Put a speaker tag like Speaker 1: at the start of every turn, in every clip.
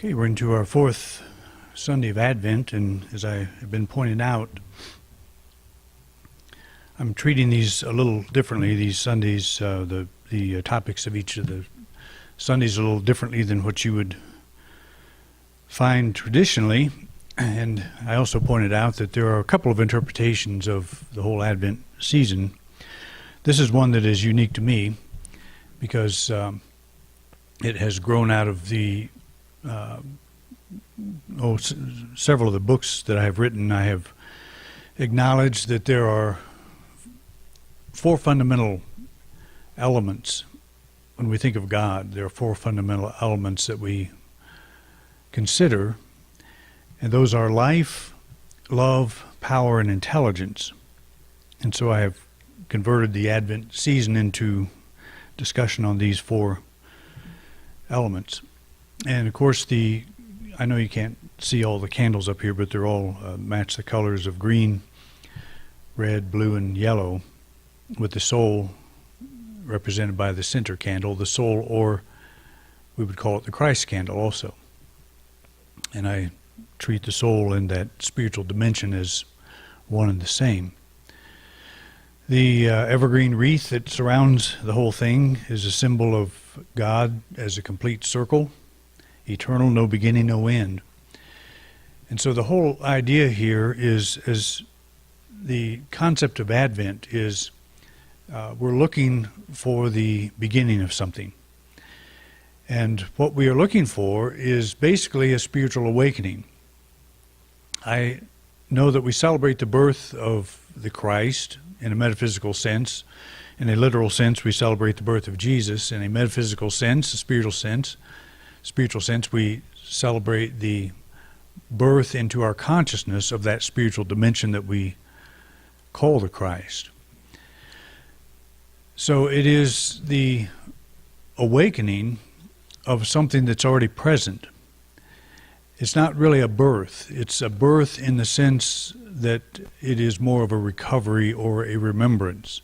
Speaker 1: Okay, we're into our fourth Sunday of Advent, and as I have been pointing out, I'm treating these a little differently, these Sundays, the topics of each of the Sundays a little differently than what you would find traditionally. And I also pointed out that there are a couple of interpretations of the whole Advent season. This is one that is unique to me because it has grown out of the several of the books that I have written. I have acknowledged that there are four fundamental elements when we think of God. There are four fundamental elements that we consider, and those are life, love, power, and intelligence. And so I have converted the Advent season into discussion on these four elements. And of course, I know you can't see all the candles up here, but they're all match the colors of green, red, blue, and yellow, with the soul represented by the center candle, the soul, or we would call it the Christ candle also. And I treat the soul in that spiritual dimension as one and the same. The evergreen wreath that surrounds the whole thing is a symbol of God as a complete circle, eternal, no beginning, no end. And so the whole idea here is the concept of Advent is we're looking for the beginning of something. And what we are looking for is basically a spiritual awakening. I know that we celebrate the birth of the Christ in a metaphysical sense. In a literal sense, we celebrate the birth of Jesus. In a metaphysical sense, a spiritual sense, we celebrate the birth into our consciousness of that spiritual dimension that we call the Christ. So it is the awakening of something that's already present. It's not really a birth. It's a birth in the sense that it is more of a recovery or a remembrance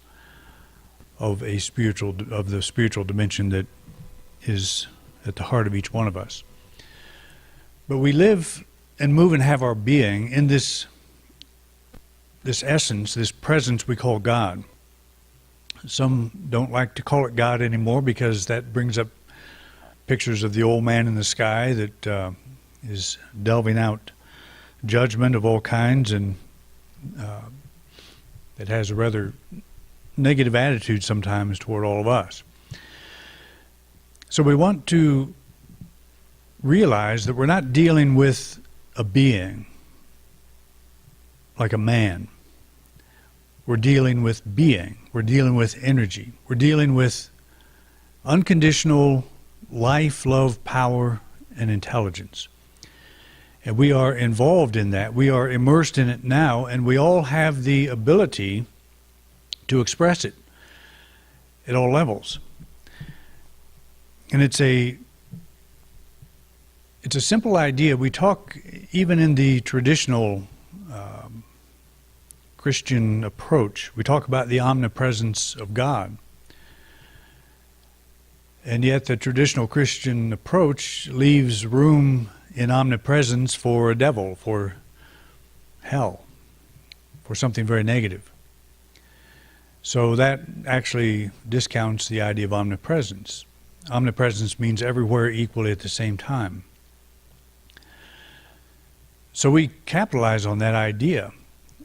Speaker 1: of the spiritual dimension that is at the heart of each one of us. But we live and move and have our being in this essence, this presence we call God. Some don't like to call it God anymore because that brings up pictures of the old man in the sky that is delving out judgment of all kinds, and it has a rather negative attitude sometimes toward all of us. So we want to realize that we're not dealing with a being like a man. We're dealing with being. We're dealing with energy. We're dealing with unconditional life, love, power, and intelligence. And we are involved in that. We are immersed in it now, and we all have the ability to express it at all levels. And it's a simple idea. We talk, even in the traditional Christian approach, we talk about the omnipresence of God. And yet the traditional Christian approach leaves room in omnipresence for a devil, for hell, for something very negative. So that actually discounts the idea of omnipresence. Omnipresence means everywhere equally at the same time. So we capitalize on that idea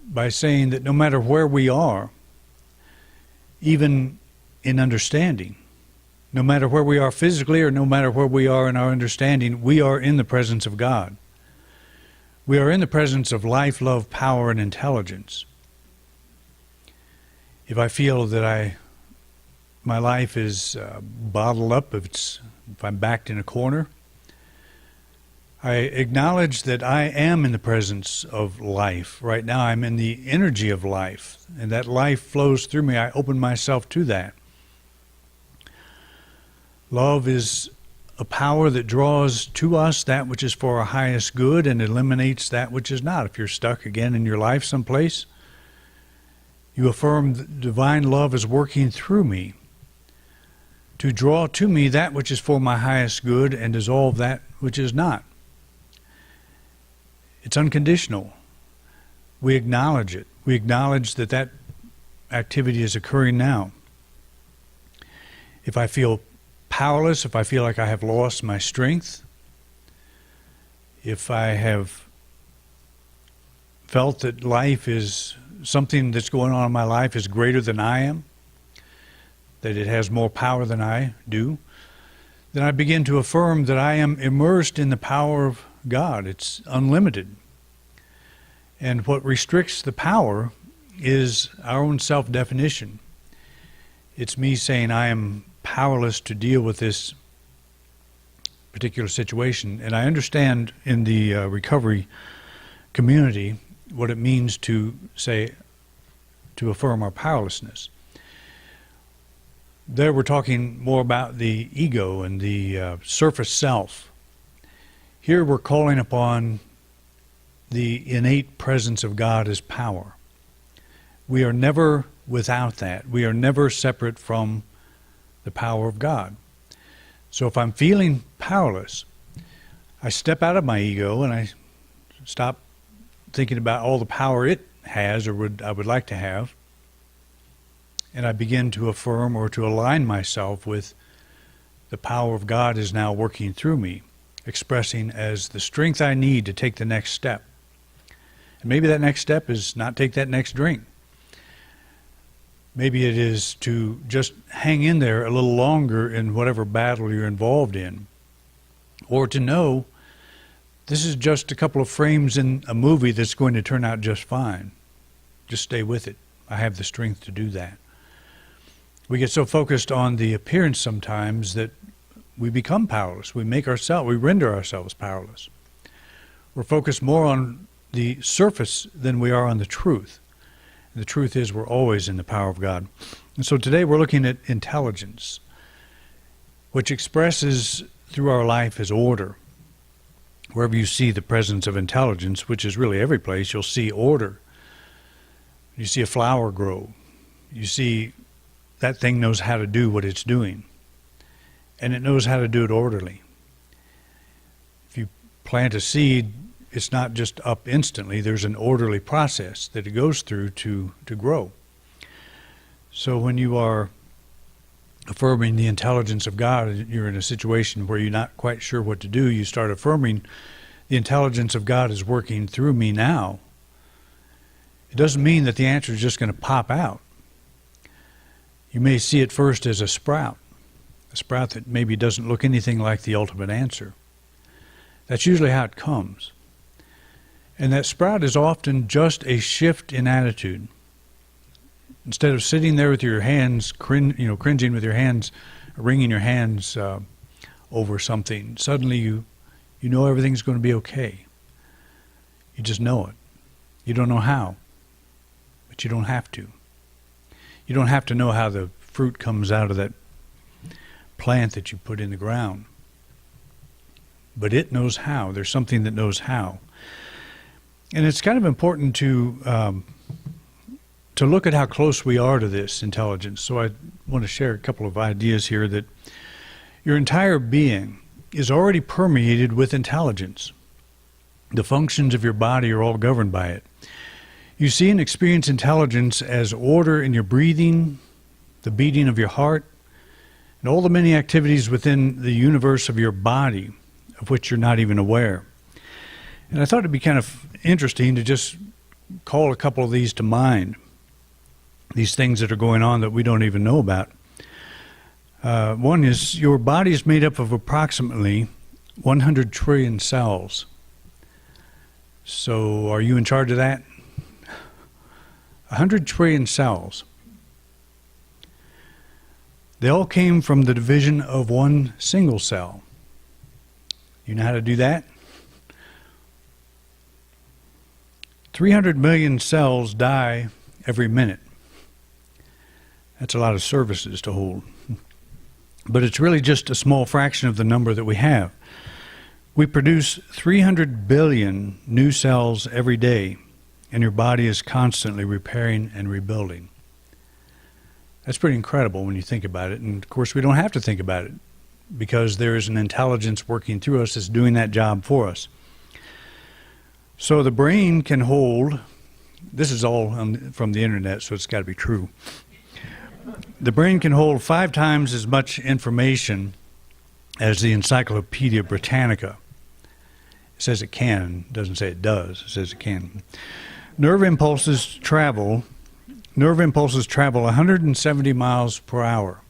Speaker 1: by saying that no matter where we are, even in understanding, no matter where we are physically or no matter where we are in our understanding, we are in the presence of God. We are in the presence of life, love, power, and intelligence. If I feel that my life is bottled up, if I'm backed in a corner, I acknowledge that I am in the presence of life. Right now I'm in the energy of life, and that life flows through me. I open myself to that. Love is a power that draws to us that which is for our highest good and eliminates that which is not. If you're stuck again in your life someplace, you affirm that divine love is working through me to draw to me that which is for my highest good and dissolve that which is not. It's unconditional. We acknowledge it. We acknowledge that that activity is occurring now. If I feel powerless, if I feel like I have lost my strength, if I have felt that life is something that's going on in my life is greater than I am, that it has more power than I do, then I begin to affirm that I am immersed in the power of God. It's unlimited. And what restricts the power is our own self-definition. It's me saying I am powerless to deal with this particular situation. And I understand in the recovery community what it means to say, to affirm our powerlessness. There we're talking more about the ego and the surface self. Here we're calling upon the innate presence of God as power. We are never without that. We are never separate from the power of God. So if I'm feeling powerless, I step out of my ego and I stop thinking about all the power it has or I would like to have, and I begin to affirm or to align myself with the power of God is now working through me, expressing as the strength I need to take the next step. And maybe that next step is not take that next drink. Maybe it is to just hang in there a little longer in whatever battle you're involved in. Or to know this is just a couple of frames in a movie that's going to turn out just fine. Just stay with it. I have the strength to do that. We get so focused on the appearance sometimes that we become powerless. We render ourselves powerless. We're focused more on the surface than we are on the truth. The truth is we're always in the power of God. And so today we're looking at intelligence, which expresses through our life as order. Wherever you see the presence of intelligence, which is really every place, you'll see order. You see a flower grow. You see that thing knows how to do what it's doing. And it knows how to do it orderly. If you plant a seed, it's not just up instantly. There's an orderly process that it goes through to grow. So when you are affirming the intelligence of God, you're in a situation where you're not quite sure what to do, you start affirming the intelligence of God is working through me now. It doesn't mean that the answer is just going to pop out. You may see it first as a sprout that maybe doesn't look anything like the ultimate answer. That's usually how it comes. And that sprout is often just a shift in attitude. Instead of sitting there with your hands, cringing with your hands, wringing your hands over something, suddenly you know everything's going to be okay. You just know it. You don't know how, but you don't have to. You don't have to know how the fruit comes out of that plant that you put in the ground. But it knows how. There's something that knows how. And it's kind of important to look at how close we are to this intelligence. So I want to share a couple of ideas here that your entire being is already permeated with intelligence. The functions of your body are all governed by it. You see and experience intelligence as order in your breathing, the beating of your heart, and all the many activities within the universe of your body of which you're not even aware. And I thought it'd be kind of interesting to just call a couple of these to mind, these things that are going on that we don't even know about. One is your body is made up of approximately 100 trillion cells. So are you in charge of that? 100 trillion cells. They all came from the division of one single cell. You know how to do that? 300 million cells die every minute. That's a lot of services to hold. But it's really just a small fraction of the number that we have. We produce 300 billion new cells every day, and your body is constantly repairing and rebuilding. That's pretty incredible when you think about it. And of course, we don't have to think about it because there is an intelligence working through us that's doing that job for us. So the brain can hold, this is all from the internet, so it's got to be true. The brain can hold 5 times as much information as the Encyclopedia Britannica. It says it can, doesn't say it does, it says it can. Nerve impulses travel 170 miles per hour.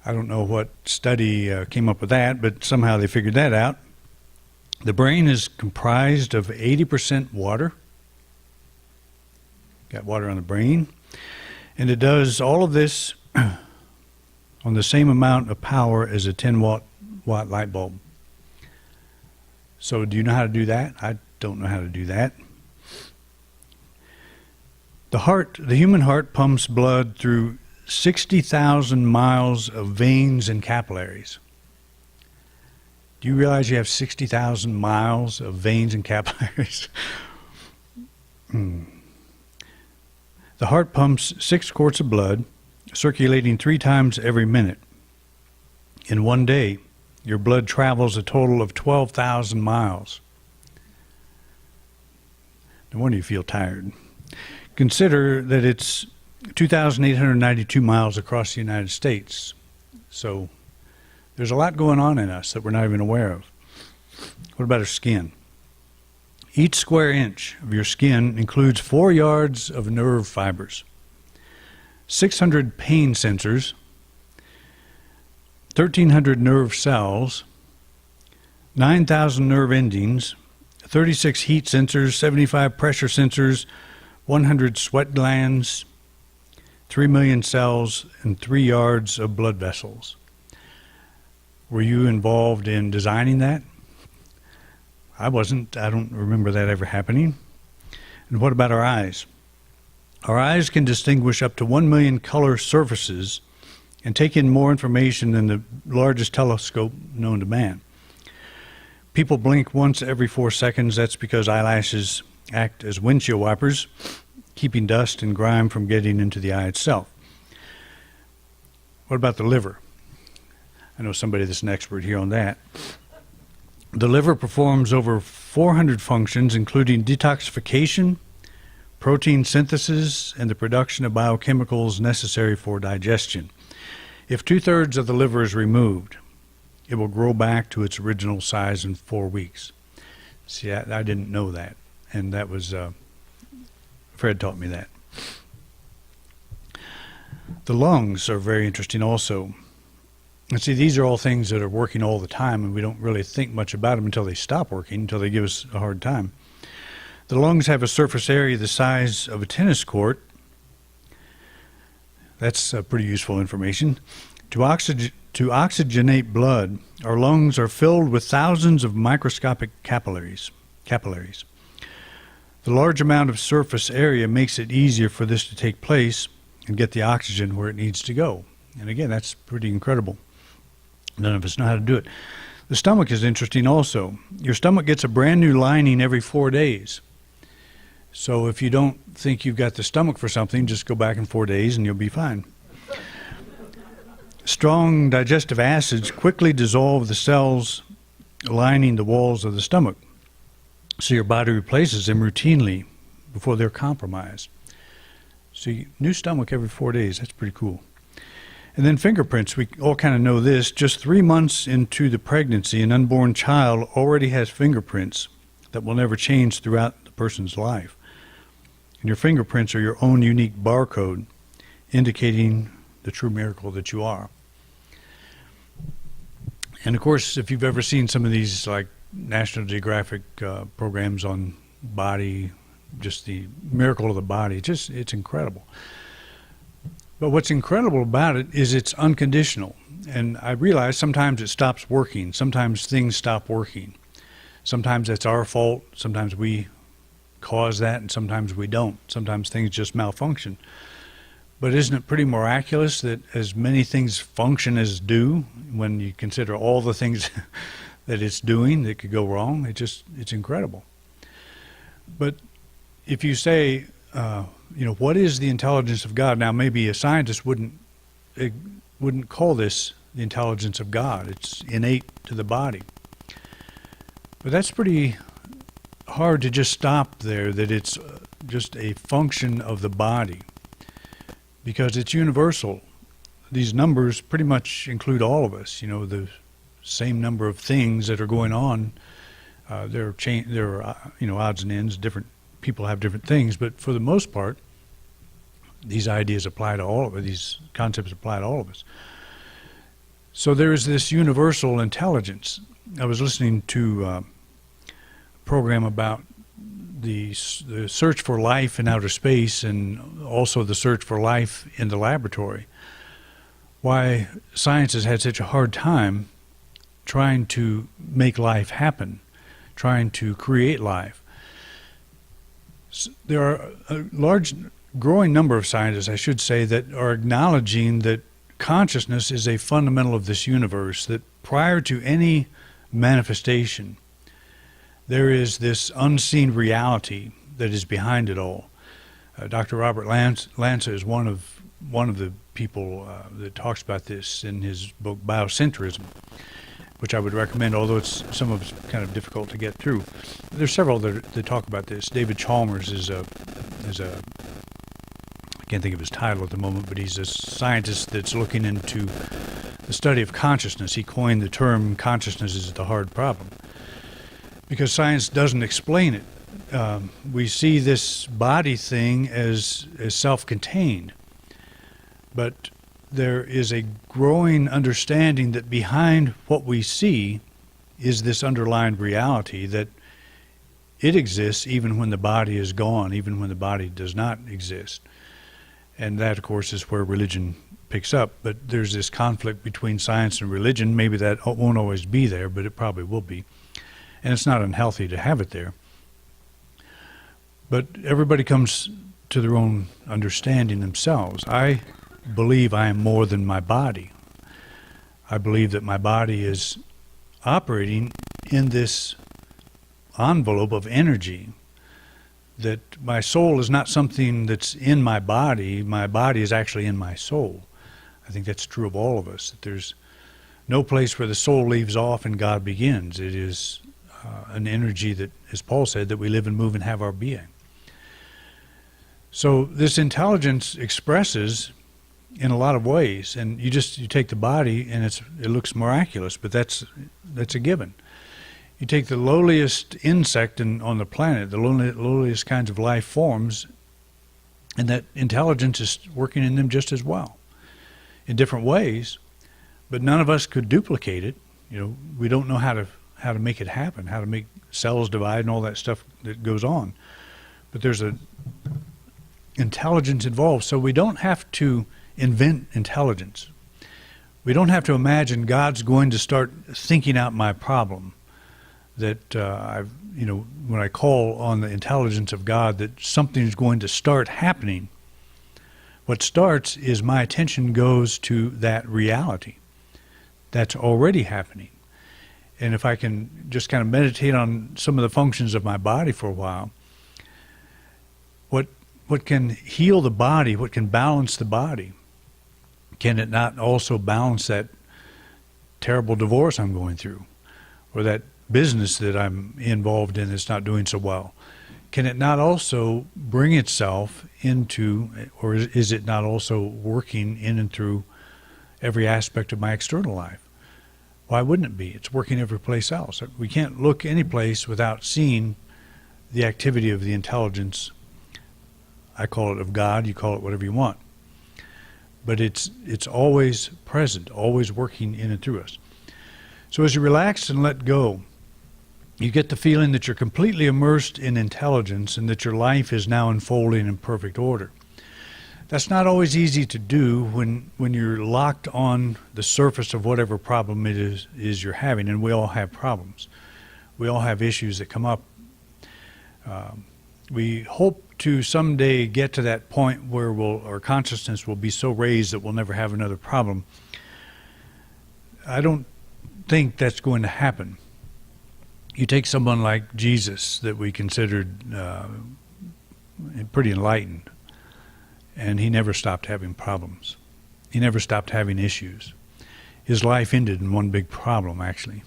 Speaker 1: I don't know what study came up with that, but somehow they figured that out. The brain is comprised of 80% water. Got water on the brain. And it does all of this on the same amount of power as a 10-watt light bulb. So do you know how to do that? I don't know how to do that. The human heart pumps blood through 60,000 miles of veins and capillaries. Do you realize you have 60,000 miles of veins and capillaries? The heart pumps 6 quarts of blood, circulating 3 times every minute. In one day, your blood travels a total of 12,000 miles. No wonder you feel tired. Consider that it's 2,892 miles across the United States. So there's a lot going on in us that we're not even aware of. What about our skin? Each square inch of your skin includes 4 yards of nerve fibers, 600 pain sensors, 1,300 nerve cells, 9,000 nerve endings, 36 heat sensors, 75 pressure sensors, 100 sweat glands, 3 million cells, and 3 yards of blood vessels. Were you involved in designing that? I wasn't. I don't remember that ever happening. And what about our eyes? Our eyes can distinguish up to 1 million color surfaces and take in more information than the largest telescope known to man. People blink once every 4 seconds. That's because eyelashes act as windshield wipers, keeping dust and grime from getting into the eye itself. What about the liver? I know somebody that's an expert here on that. The liver performs over 400 functions, including detoxification, protein synthesis, and the production of biochemicals necessary for digestion. If 2/3 of the liver is removed, it will grow back to its original size in 4 weeks. See, I didn't know that, and that was Fred taught me that. The lungs are very interesting also. And see, these are all things that are working all the time, and we don't really think much about them until they stop working, until they give us a hard time. The lungs have a surface area the size of a tennis court. That's pretty useful information. To oxygenate blood, our lungs are filled with thousands of microscopic capillaries. The large amount of surface area makes it easier for this to take place and get the oxygen where it needs to go. And again, that's pretty incredible. None of us know how to do it. The stomach is interesting also. Your stomach gets a brand new lining every 4 days. So if you don't think you've got the stomach for something, just go back in 4 days and you'll be fine. Strong digestive acids quickly dissolve the cells lining the walls of the stomach. So your body replaces them routinely before they're compromised. So new stomach every 4 days. That's pretty cool. And then fingerprints, we all kind of know this. Just 3 months into the pregnancy, an unborn child already has fingerprints that will never change throughout the person's life. And your fingerprints are your own unique barcode, indicating the true miracle that you are. And of course, if you've ever seen some of these like National Geographic programs on body, just the miracle of the body, it's incredible. But what's incredible about it is it's unconditional. And I realize sometimes it stops working. Sometimes things stop working. Sometimes that's our fault. Sometimes we cause that, and sometimes we don't. Sometimes things just malfunction. But isn't it pretty miraculous that as many things function as do, when you consider all the things that it's doing that could go wrong? It's incredible. But if you say, what is the intelligence of God? Now, maybe a scientist wouldn't call this the intelligence of God. It's innate to the body. But that's pretty hard to just stop there, that it's just a function of the body, because it's universal. These numbers pretty much include all of us. The same number of things that are going on. There are odds and ends. Different people have different things, but for the most part, these ideas apply to all of us. These concepts apply to all of us. So there is this universal intelligence. I was listening to a program about the search for life in outer space, and also the search for life in the laboratory. Why science has had such a hard time trying to make life happen, trying to create life. There are a large, growing number of scientists, I should say, that are acknowledging that consciousness is a fundamental of this universe, that prior to any manifestation, there is this unseen reality that is behind it all. Dr. Robert Lanza is one of the people that talks about this in his book Biocentrism, which I would recommend, although some of it's kind of difficult to get through. There's several that talk about this. David Chalmers is a I can't think of his title at the moment, but he's a scientist that's looking into the study of consciousness. He coined the term "consciousness is the hard problem," because science doesn't explain it. We see this body thing as self-contained, but there is a growing understanding that behind what we see is this underlying reality, that it exists even when the body is gone, even when the body does not exist. And that, of course, is where religion picks up. But there's this conflict between science and religion. Maybe that won't always be there, but it probably will be. And it's not unhealthy to have it there. But everybody comes to their own understanding themselves. I believe I am more than my body. I believe that my body is operating in this envelope of energy, that my soul is not something that's in my body is actually in my soul. I think that's true of all of us, that there's no place where the soul leaves off and God begins. It is an energy that, as Paul said, that we live and move and have our being. So this intelligence expresses in a lot of ways, and you take the body and it looks miraculous, but that's a given. You take the lowliest insect on the planet, the lowliest kinds of life forms, and that intelligence is working in them just as well, in different ways, but none of us could duplicate it. We don't know how to make it happen, how to make cells divide and all that stuff that goes on. But there's an intelligence involved, so we don't have to invent intelligence. We don't have to imagine God's going to start thinking out my problem. That when I call on the intelligence of God, that something's going to start happening. What starts is my attention goes to that reality. That's already happening. And if I can just kind of meditate on some of the functions of my body for a while, what can heal the body, what can balance the body? Can it not also balance that terrible divorce I'm going through, or that business that I'm involved in that's not doing so well? Can it not also bring itself into, or is it not also working in and through every aspect of my external life? Why wouldn't it be? It's working every place else. We can't look any place without seeing the activity of the intelligence. I call it of God, you call it whatever you want. But it's always present, always working in and through us. So as you relax and let go, you get the feeling that you're completely immersed in intelligence and that your life is now unfolding in perfect order. That's not always easy to do when you're locked on the surface of whatever problem it is you're having, and we all have problems. We all have issues that come up. We hope to someday get to that point where our consciousness will be so raised that we'll never have another problem. I don't think that's going to happen. You take someone like Jesus, that we considered pretty enlightened, and he never stopped having problems. He never stopped having issues. His life ended in one big problem, actually.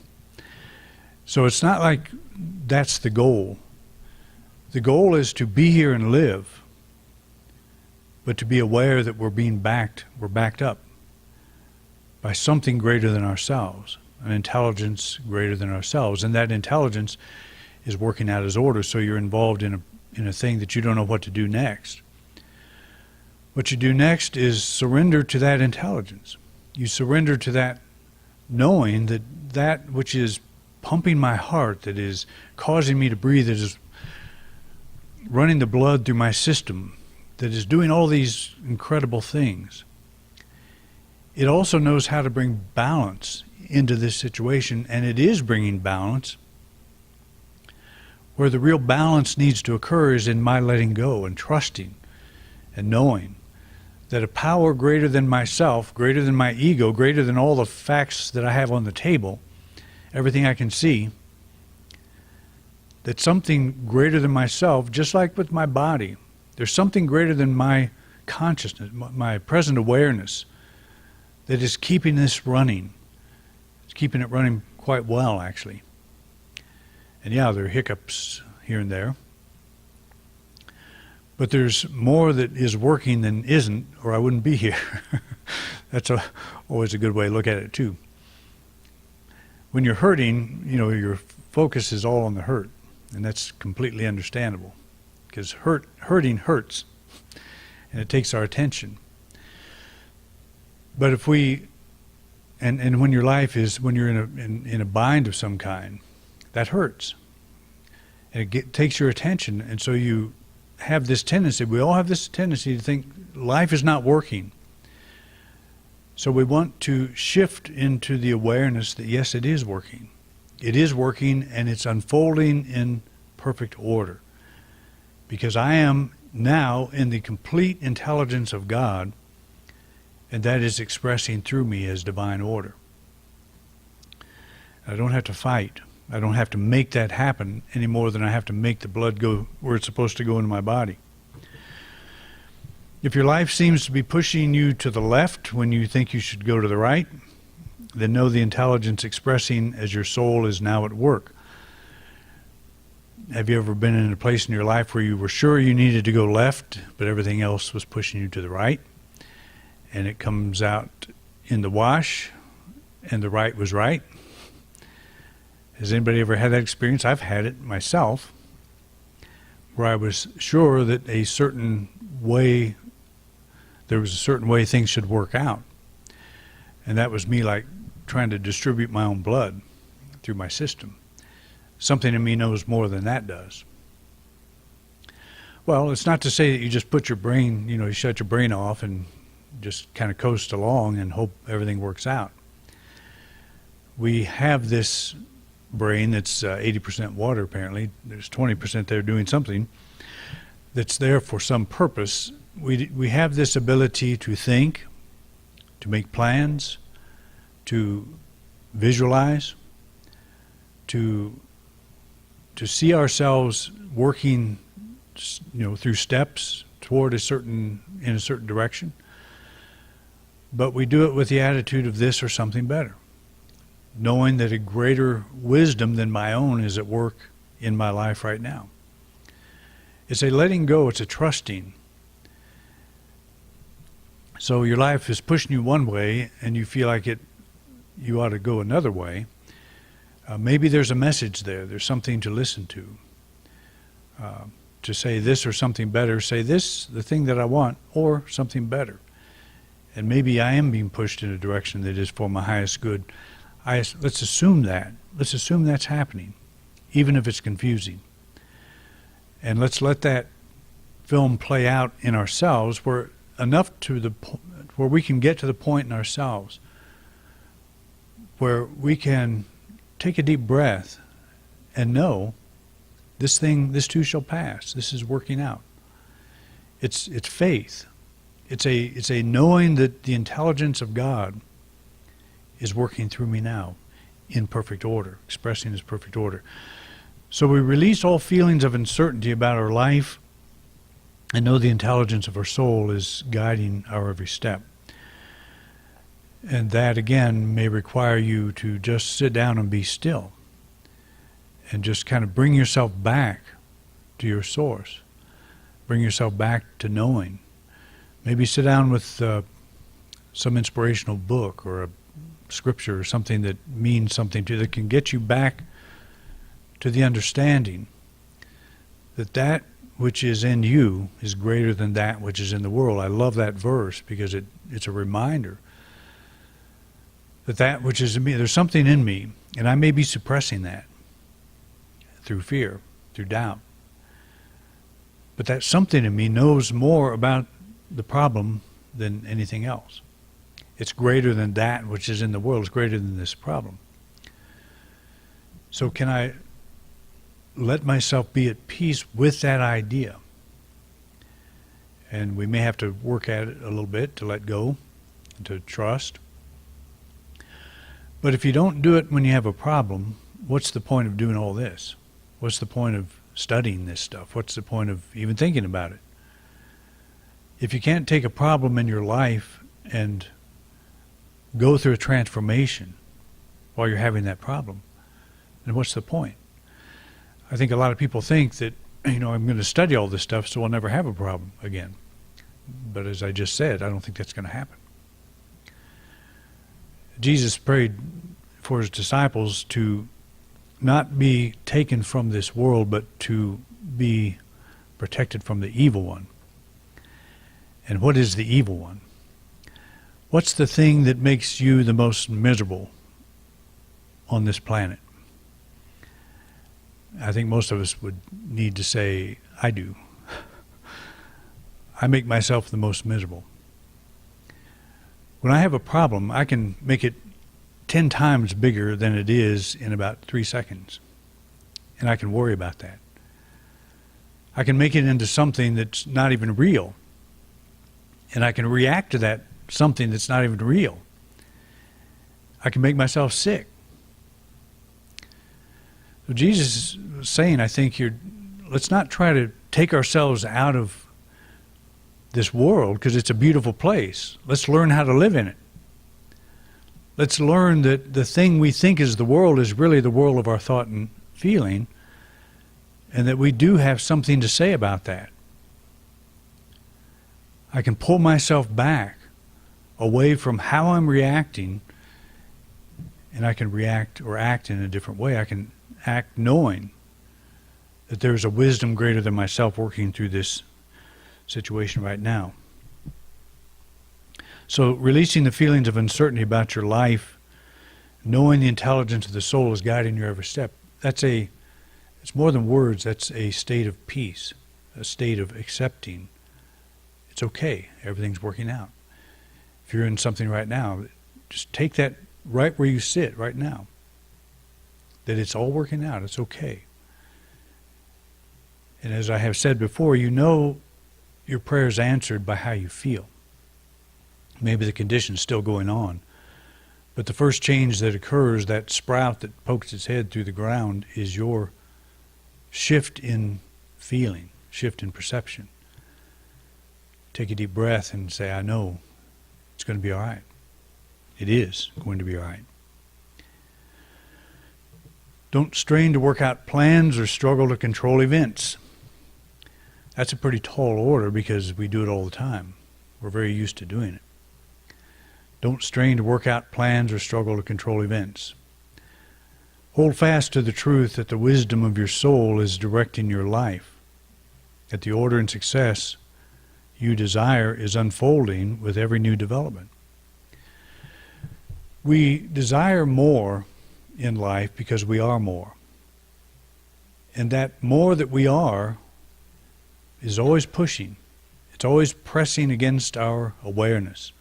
Speaker 1: So it's not like that's the goal. The goal is to be here and live, but to be aware that we're backed up by something greater than ourselves, an intelligence greater than ourselves, and that intelligence is working out as order, so you're involved in a thing that you don't know what to do next. What you do next is surrender to that intelligence. You surrender to that knowing that that which is pumping my heart, that is causing me to breathe, that is running the blood through my system, that is doing all these incredible things. It also knows how to bring balance into this situation, and it is bringing balance. Where the real balance needs to occur is in my letting go and trusting and knowing that a power greater than myself, greater than my ego, greater than all the facts that I have on the table, everything I can see, that something greater than myself, just like with my body, there's something greater than my consciousness, my present awareness, that is keeping this running. It's keeping it running quite well, actually. And yeah, there are hiccups here and there. But there's more that is working than isn't, or I wouldn't be here. That's always a good way to look at it, too. When you're hurting, your focus is all on the hurt. And that's completely understandable. Because hurting hurts. And it takes our attention. But if and when your life is, when you're in a bind of some kind, that hurts. And it takes your attention. And so you have this tendency, we all have this tendency to think life is not working. So we want to shift into the awareness that yes, it is working. It is working, and it's unfolding in perfect order. Because I am now in the complete intelligence of God, and that is expressing through me as divine order. I don't have to fight. I don't have to make that happen any more than I have to make the blood go where it's supposed to go into my body. If your life seems to be pushing you to the left when you think you should go to the right, then know the intelligence expressing as your soul is now at work. Have you ever been in a place in your life where you were sure you needed to go left, but everything else was pushing you to the right? And it comes out in the wash, and the right was right? Has anybody ever had that experience? I've had it myself, where I was sure that there was a certain way things should work out. And that was me like trying to distribute my own blood through my system. Something in me knows more than that does. Well, it's not to say that you just put your brain, you shut your brain off and just kind of coast along and hope everything works out. We have this brain that's 80% water, apparently. There's 20% there doing something that's there for some purpose. We have this ability to think, to make plans, to visualize, to see ourselves working, through steps toward in a certain direction. But we do it with the attitude of this or something better, knowing that a greater wisdom than my own is at work in my life right now. It's a letting go, it's a trusting. So your life is pushing you one way and you feel like you ought to go another way. Maybe there's a message there. There's something to listen to. To say this or something better, say this, the thing that I want, or something better. And maybe I am being pushed in a direction that is for my highest good. Let's assume that. Let's assume that's happening, even if it's confusing. And let's let that film play out in ourselves where we can get to the point in ourselves where we can take a deep breath and know this too shall pass. This is working out. It's faith. It's a knowing that the intelligence of God is working through me now in perfect order, expressing His perfect order. So we release all feelings of uncertainty about our life and know the intelligence of our soul is guiding our every step. And that, again, may require you to just sit down and be still and just kind of bring yourself back to your source. Bring yourself back to knowing. Maybe sit down with some inspirational book or a scripture or something that means something to you, that can get you back to the understanding that that which is in you is greater than that which is in the world. I love that verse because it's a reminder that that which is in me, there's something in me, and I may be suppressing that through fear, through doubt. But that something in me knows more about the problem than anything else. It's greater than that which is in the world. It's greater than this problem. So can I let myself be at peace with that idea? And we may have to work at it a little bit to let go and to trust. But if you don't do it when you have a problem, what's the point of doing all this? What's the point of studying this stuff? What's the point of even thinking about it? If you can't take a problem in your life and go through a transformation while you're having that problem, then what's the point? I think a lot of people think that, I'm going to study all this stuff so I'll never have a problem again. But as I just said, I don't think that's going to happen. Jesus prayed for his disciples to not be taken from this world, but to be protected from the evil one. And what is the evil one? What's the thing that makes you the most miserable on this planet? I think most of us would need to say, I do. I make myself the most miserable. When I have a problem, I can make it 10 times bigger than it is in about 3 seconds. And I can worry about that. I can make it into something that's not even real. And I can react to that something that's not even real. I can make myself sick. So Jesus is saying, I think, let's not try to take ourselves out of this world because it's a beautiful place. Let's learn how to live in it. Let's learn that the thing we think is the world is really the world of our thought and feeling, and that we do have something to say about that. I can pull myself back away from how I'm reacting, and I can react or act in a different way. I can act knowing that there's a wisdom greater than myself working through this situation right now. So releasing the feelings of uncertainty about your life, knowing the intelligence of the soul is guiding your every step, it's more than words, that's a state of peace, a state of accepting. It's okay, everything's working out. If you're in something right now, just take that right where you sit right now, that it's all working out, it's okay. And as I have said before, your prayer is answered by how you feel. Maybe the condition's still going on, but the first change that occurs, that sprout that pokes its head through the ground, is your shift in feeling, shift in perception. Take a deep breath and say, I know it's going to be all right. It is going to be all right. Don't strain to work out plans or struggle to control events. That's a pretty tall order because we do it all the time. We're very used to doing it. Don't strain to work out plans or struggle to control events. Hold fast to the truth that the wisdom of your soul is directing your life, that the order and success you desire is unfolding with every new development. We desire more in life because we are more. And that more that we are is always pushing. It's always pressing against our awareness.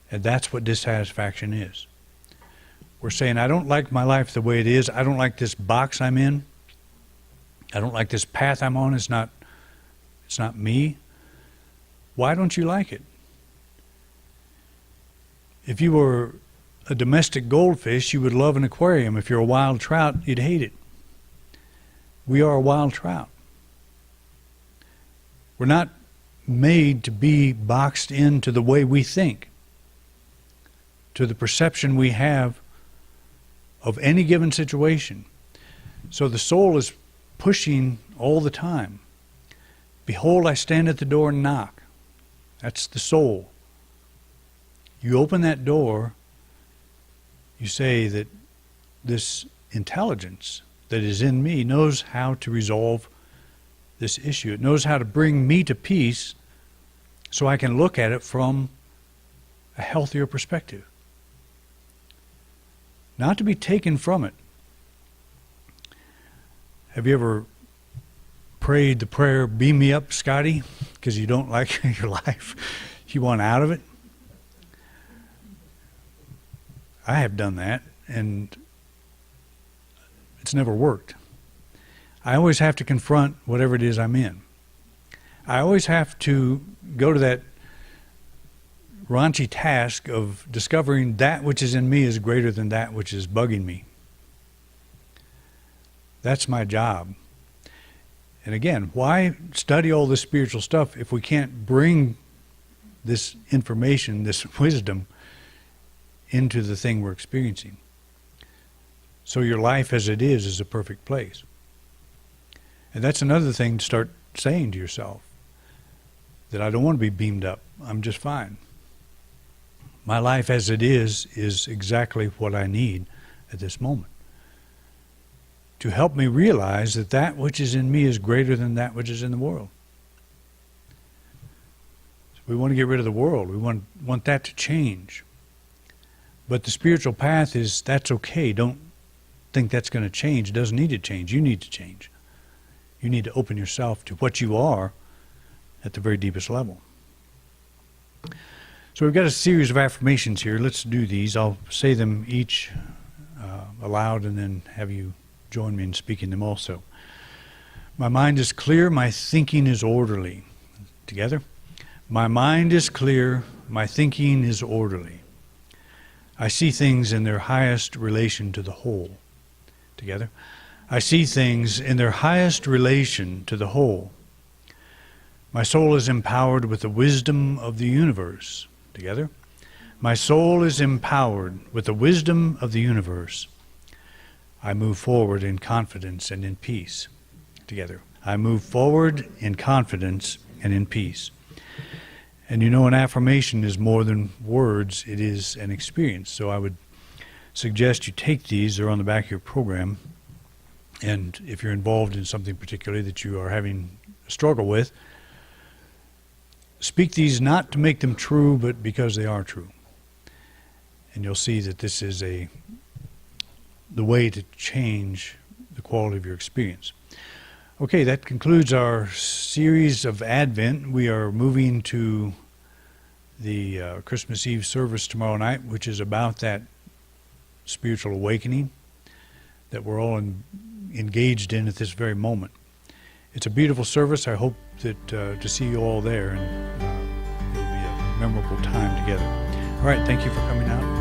Speaker 1: And that's what dissatisfaction is. We're saying, I don't like my life the way it is. I don't like this box I'm in. I don't like this path I'm on. It's not me. Why don't you like it? If you were a domestic goldfish, you would love an aquarium. If you're a wild trout, you'd hate it. We are a wild trout. We're not made to be boxed into the way we think, to the perception we have of any given situation. So the soul is pushing all the time. Behold, I stand at the door and knock. That's the soul. You open that door, you say that this intelligence that is in me knows how to resolve this issue. It knows how to bring me to peace so I can look at it from a healthier perspective. Not to be taken from it. Have you ever prayed the prayer, beam me up, Scotty, because you don't like your life? You want out of it? I have done that, and it's never worked. I always have to confront whatever it is I'm in. I always have to go to that raunchy task of discovering that which is in me is greater than that which is bugging me. That's my job. And again, why study all this spiritual stuff if we can't bring this information, this wisdom, into the thing we're experiencing? So your life as it is a perfect place. And that's another thing to start saying to yourself, that I don't want to be beamed up. I'm just fine. My life as it is exactly what I need at this moment, to help me realize that that which is in me is greater than that which is in the world. So we want to get rid of the world. We want that to change. But the spiritual path is, that's okay. Don't think that's going to change. It doesn't need to change. You need to change. You need to open yourself to what you are at the very deepest level. So we've got a series of affirmations here. Let's do these. I'll say them each aloud and then have you join me in speaking them also. My mind is clear, my thinking is orderly. Together. My mind is clear, my thinking is orderly. I see things in their highest relation to the whole. Together. I see things in their highest relation to the whole. My soul is empowered with the wisdom of the universe. Together. My soul is empowered with the wisdom of the universe. I move forward in confidence and in peace. Together. I move forward in confidence and in peace. And you know, an affirmation is more than words, it is an experience. So I would suggest you take these, they're on the back of your program. And if you're involved in something particularly that you are having a struggle with, speak these not to make them true, but because they are true. And you'll see that this is the way to change the quality of your experience. Okay, that concludes our series of Advent. We are moving to the Christmas Eve service tomorrow night, which is about that spiritual awakening that we're all engaged in at this very moment. It's a beautiful service. I hope that to see you all there, and it'll be a memorable time together. All right, thank you for coming out.